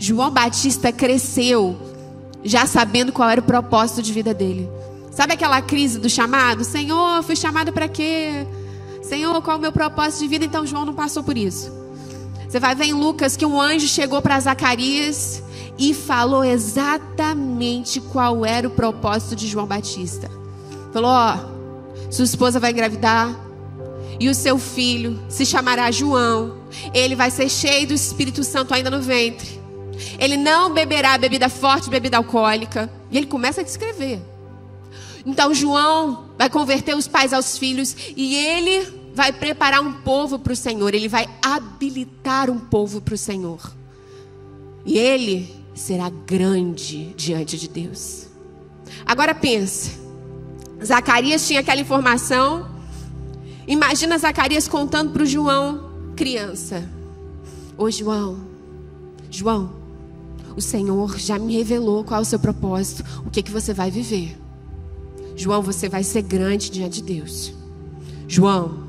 João Batista cresceu já sabendo qual era o propósito de vida dele. Sabe aquela crise do chamado? Senhor, fui chamado para quê? Senhor, qual é o meu propósito de vida? Então João não passou por isso. Você vai ver em Lucas que um anjo chegou para Zacarias e falou exatamente qual era o propósito de João Batista. Falou, ó, sua esposa vai engravidar e o seu filho se chamará João. Ele vai ser cheio do Espírito Santo ainda no ventre. Ele não beberá bebida forte, bebida alcoólica. E ele começa a descrever. Então João vai converter os pais aos filhos e ele vai preparar um povo para o Senhor. Ele vai habilitar um povo para o Senhor. E ele será grande diante de Deus. Agora pensa. Zacarias tinha aquela informação. Imagina Zacarias contando para o João, criança. Ô João, o Senhor já me revelou qual é o seu propósito. O que você vai viver? João, você vai ser grande diante de Deus. João,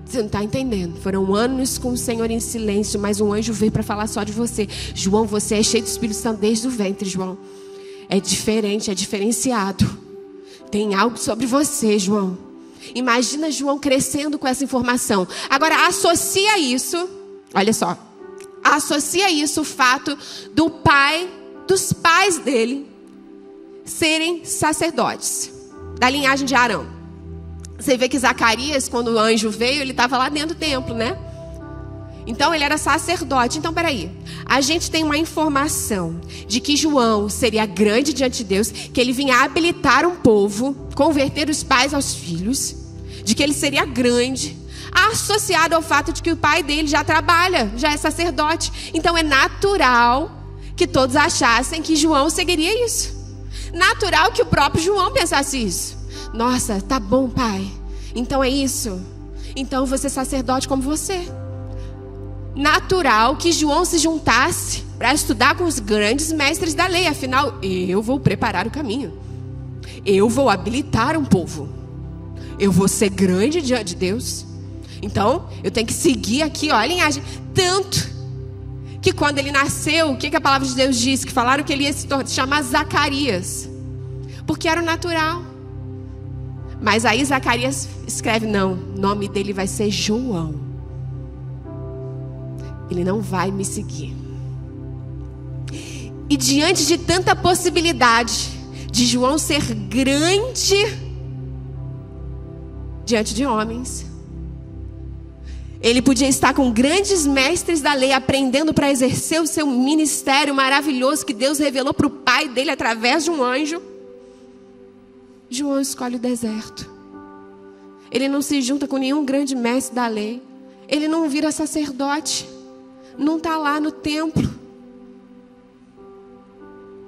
você não está entendendo. Foram anos com o Senhor em silêncio, mas um anjo veio para falar só de você. João, você é cheio do Espírito Santo desde o ventre, João. É diferente, é diferenciado. Tem algo sobre você, João. Imagina João crescendo com essa informação. Agora associa isso, olha só. Associa isso o fato dos pais dele serem sacerdotes da linhagem de Arão. Você vê que Zacarias, quando o anjo veio, ele estava lá dentro do templo, né? Então ele era sacerdote. Então peraí, a gente tem uma informação de que João seria grande diante de Deus, que ele vinha habilitar um povo, converter os pais aos filhos, de que ele seria grande, associado ao fato de que o pai dele já trabalha, já é sacerdote. Então é natural que todos achassem que João seguiria isso. Natural que o próprio João pensasse isso. Nossa, tá bom, pai. Então é isso. Então eu vou ser sacerdote como você. Natural que João se juntasse para estudar com os grandes mestres da lei. Afinal, eu vou preparar o caminho. Eu vou habilitar um povo. Eu vou ser grande diante de Deus. Então, eu tenho que seguir aqui, ó, a linhagem. Tanto que quando ele nasceu, o que a palavra de Deus diz? Que falaram que ele ia se chamar Zacarias. Porque era o natural. Mas aí Zacarias escreve, não, o nome dele vai ser João. Ele não vai me seguir. E diante de tanta possibilidade de João ser grande diante de homens, ele podia estar com grandes mestres da lei, aprendendo para exercer o seu ministério maravilhoso que Deus revelou para o pai dele através de um anjo. João escolhe o deserto. Ele não se junta com nenhum grande mestre da lei. Ele não vira sacerdote. Não está lá no templo.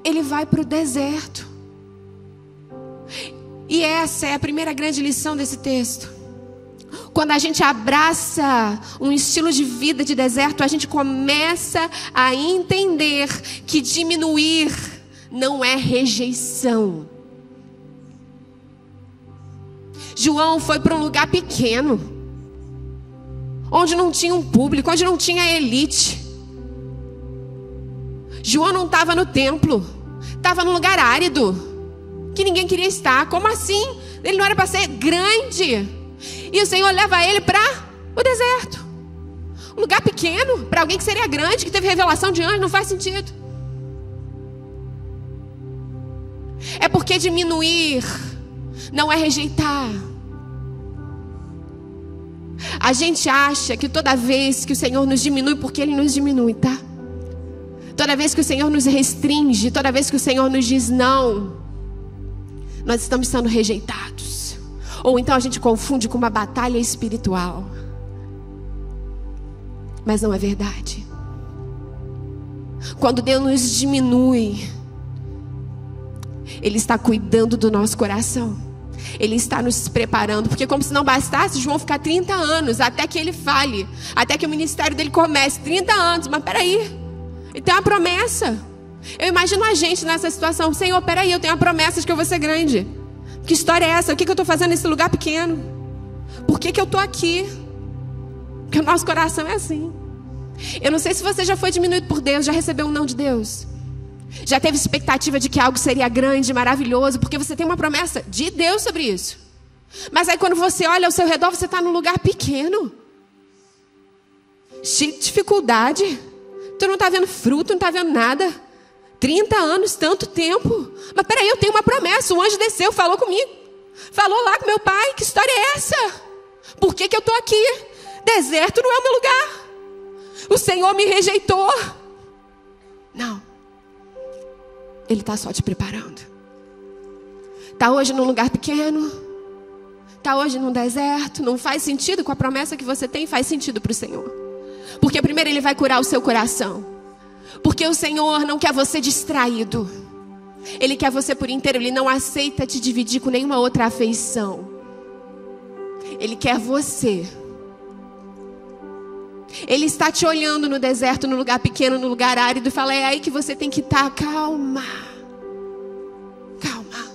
Ele vai para o deserto. E essa é a primeira grande lição desse texto. Quando a gente abraça um estilo de vida de deserto, a gente começa a entender que diminuir não é rejeição. João foi para um lugar pequeno, onde não tinha um público, onde não tinha elite. João não estava no templo, estava num lugar árido, que ninguém queria estar. Como assim? Ele não era para ser grande. E o Senhor leva ele para o deserto. Um lugar pequeno, para alguém que seria grande, que teve revelação de anjo, não faz sentido. É porque diminuir não é rejeitar. A gente acha que toda vez que o Senhor nos diminui, porque Ele nos diminui, tá? Toda vez que o Senhor nos restringe, toda vez que o Senhor nos diz não, nós estamos sendo rejeitados. Ou então a gente confunde com uma batalha espiritual. Mas não é verdade. Quando Deus nos diminui, Ele está cuidando do nosso coração. Ele está nos preparando. Porque como se não bastasse João ficar 30 anos até que ele fale, até que o ministério dele comece. 30 anos, mas peraí, ele tem uma promessa. Eu imagino a gente nessa situação. Senhor, peraí, eu tenho uma promessa de que eu vou ser grande. Que história é essa? O que eu estou fazendo nesse lugar pequeno? Por que eu estou aqui? Porque o nosso coração é assim. Eu não sei se você já foi diminuído por Deus, já recebeu um não de Deus. Já teve expectativa de que algo seria grande, maravilhoso, porque você tem uma promessa de Deus sobre isso. Mas aí quando você olha ao seu redor, você está num lugar pequeno, cheio de dificuldade. Tu não está vendo fruto, não está vendo nada. 30 anos, tanto tempo. Mas peraí, eu tenho uma promessa. O anjo desceu, falou comigo. Falou lá com meu pai, que história é essa? Por que eu estou aqui? Deserto não é o meu lugar. O Senhor me rejeitou. Não. Ele está só te preparando. Está hoje num lugar pequeno. Está hoje num deserto. Não faz sentido com a promessa que você tem. Faz sentido para o Senhor. Porque primeiro Ele vai curar o seu coração. Porque o Senhor não quer você distraído. Ele quer você por inteiro. Ele não aceita te dividir com nenhuma outra afeição. Ele quer você. Ele está te olhando no deserto, no lugar pequeno, no lugar árido, e fala: é aí que você tem que estar. Calma. Calma.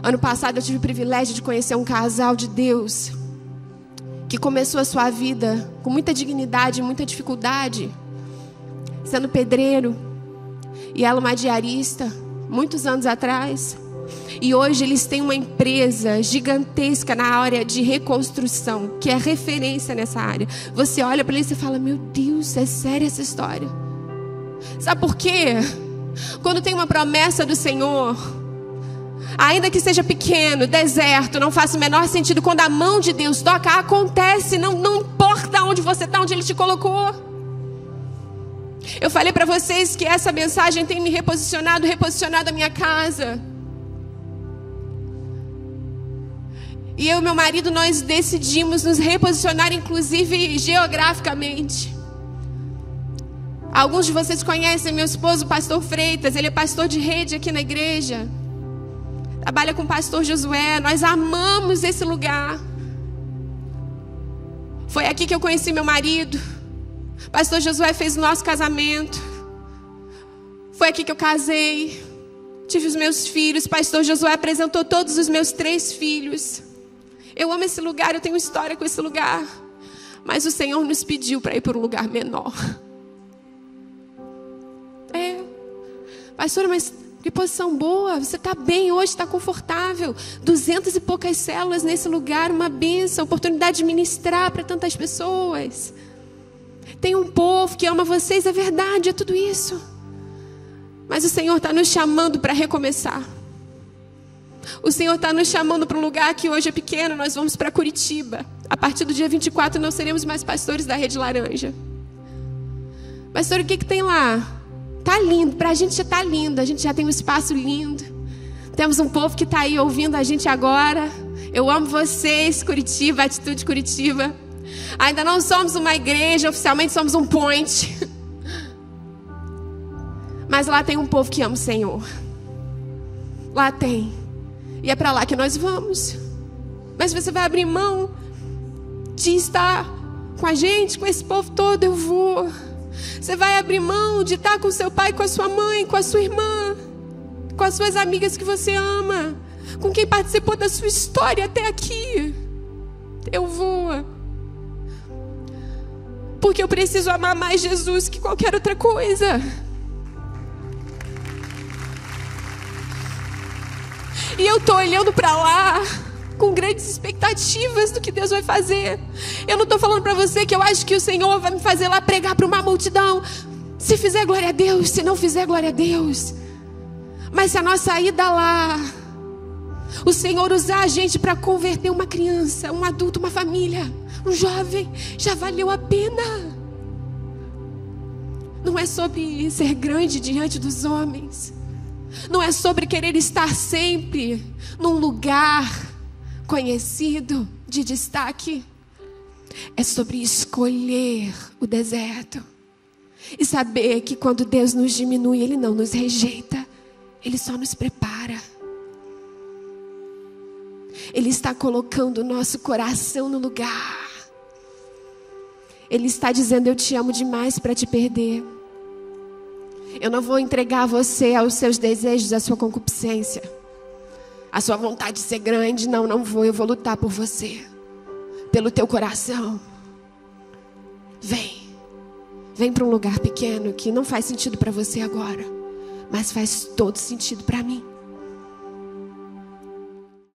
Ano passado eu tive o privilégio de conhecer um casal de Deus que começou a sua vida com muita dignidade, muita dificuldade, sendo pedreiro, e ela uma diarista, muitos anos atrás. E hoje eles têm uma empresa gigantesca na área de reconstrução, que é referência nessa área. Você olha para eles e fala: meu Deus, é séria essa história. Sabe por quê? Quando tem uma promessa do Senhor, ainda que seja pequeno, deserto, não faça o menor sentido, quando a mão de Deus toca, acontece, não importa onde você está, onde Ele te colocou. Eu falei para vocês que essa mensagem tem me reposicionado a minha casa. E eu e meu marido, nós decidimos nos reposicionar, inclusive geograficamente. Alguns de vocês conhecem meu esposo, o pastor Freitas. Ele é pastor de rede aqui na igreja. Trabalha com o pastor Josué. Nós amamos esse lugar. Foi aqui que eu conheci meu marido. O pastor Josué fez o nosso casamento. Foi aqui que eu casei. Tive os meus filhos. O pastor Josué apresentou todos os meus 3 filhos. Eu amo esse lugar, eu tenho história com esse lugar. Mas o Senhor nos pediu para ir para um lugar menor. Pastora, mas que posição boa. Você está bem hoje, está confortável. 200 e poucas células nesse lugar, uma bênção, oportunidade de ministrar para tantas pessoas. Tem um povo que ama vocês, é verdade, é tudo isso. Mas o Senhor está nos chamando para recomeçar. O Senhor está nos chamando para um lugar que hoje é pequeno. Nós vamos para Curitiba. A partir do dia 24 não seremos mais pastores da Rede Laranja. Pastor, o que tem lá? Tá lindo, para a gente já está lindo. A gente já tem um espaço lindo. Temos um povo que está aí ouvindo a gente agora. Eu amo vocês, Curitiba, Atitude Curitiba. Ainda não somos uma igreja, oficialmente somos um point. Mas lá tem um povo que ama o Senhor. Lá tem. E é para lá que nós vamos. Mas você vai abrir mão de estar com a gente, com esse povo todo? Eu vou. Você vai abrir mão de estar com seu pai, com a sua mãe, com a sua irmã, com as suas amigas que você ama, com quem participou da sua história até aqui? Eu vou. Porque eu preciso amar mais Jesus que qualquer outra coisa. E eu estou olhando para lá com grandes expectativas do que Deus vai fazer. Eu não estou falando para você que eu acho que o Senhor vai me fazer lá pregar para uma multidão. Se fizer, glória a Deus. Se não fizer, glória a Deus. Mas se a nossa ida lá, o Senhor usar a gente para converter uma criança, um adulto, uma família, um jovem, já valeu a pena. Não é sobre ser grande diante dos homens. Não é sobre querer estar sempre num lugar conhecido, de destaque. É sobre escolher o deserto e saber que quando Deus nos diminui, Ele não nos rejeita, Ele só nos prepara. Ele está colocando o nosso coração no lugar. Ele está dizendo: eu te amo demais para te perder. Eu não vou entregar você aos seus desejos, à sua concupiscência, a sua vontade de ser grande. Não vou. Eu vou lutar por você, pelo teu coração. Vem para um lugar pequeno que não faz sentido para você agora, mas faz todo sentido para mim.